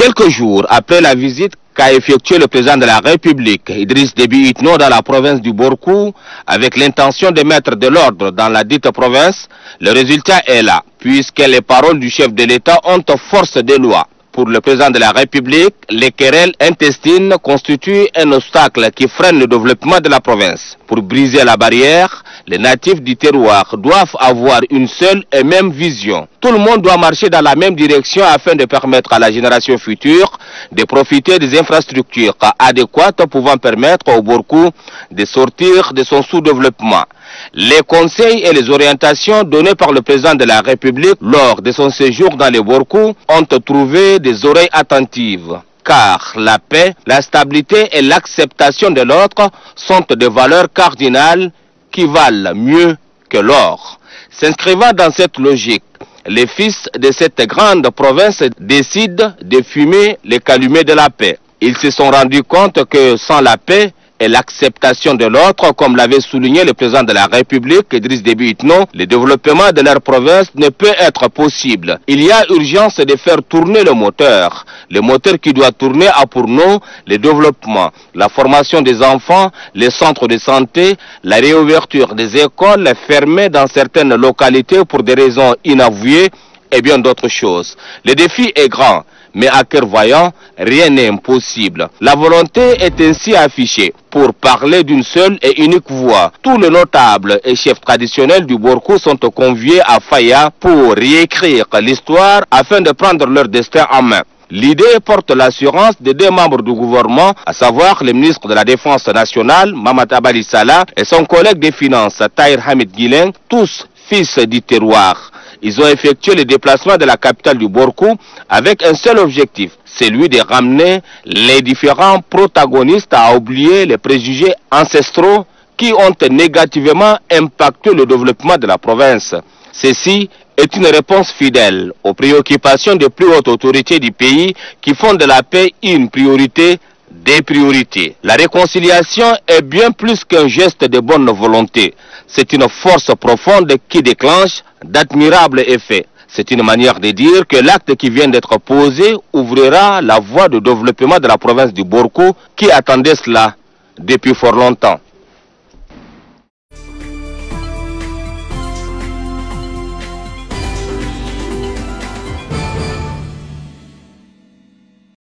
Quelques jours après la visite qu'a effectué le président de la République, Idriss Déby Itno, dans la province du Borkou, avec l'intention de mettre de l'ordre dans la dite province, le résultat est là, puisque les paroles du chef de l'État ont force de loi. Pour le président de la République, les querelles intestines constituent un obstacle qui freine le développement de la province. Pour briser la barrière, les natifs du terroir doivent avoir une seule et même vision. Tout le monde doit marcher dans la même direction afin de permettre à la génération future de profiter des infrastructures adéquates pouvant permettre au Borkou de sortir de son sous-développement. Les conseils et les orientations donnés par le président de la République lors de son séjour dans les Borkou ont trouvé des oreilles attentives. Car la paix, la stabilité et l'acceptation de l'autre sont des valeurs cardinales qui valent mieux que l'or. S'inscrivant dans cette logique, les fils de cette grande province décident de fumer les calumets de la paix. Ils se sont rendus compte que sans la paix et l'acceptation de l'autre, comme l'avait souligné le président de la République, Idriss Déby Itno, le développement de leur province ne peut être possible. Il y a urgence de faire tourner le moteur. Le moteur qui doit tourner a pour nom le développement, la formation des enfants, les centres de santé, la réouverture des écoles fermées dans certaines localités pour des raisons inavouées et bien d'autres choses. Le défi est grand. Mais à cœur voyant, rien n'est impossible. La volonté est ainsi affichée pour parler d'une seule et unique voix. Tous les notables et chefs traditionnels du Borkou sont conviés à Faya pour réécrire l'histoire afin de prendre leur destin en main. L'idée porte l'assurance des deux membres du gouvernement, à savoir le ministre de la Défense nationale, Mamata Bali Salah, et son collègue des Finances, Tahir Hamid Guilin, tous fils du terroir. Ils ont effectué le déplacement de la capitale du Borkou avec un seul objectif, celui de ramener les différents protagonistes à oublier les préjugés ancestraux qui ont négativement impacté le développement de la province. Ceci est une réponse fidèle aux préoccupations des plus hautes autorités du pays qui font de la paix une priorité des priorités. La réconciliation est bien plus qu'un geste de bonne volonté. C'est une force profonde qui déclenche d'admirables effets. C'est une manière de dire que l'acte qui vient d'être posé ouvrira la voie de développement de la province du Borkou qui attendait cela depuis fort longtemps.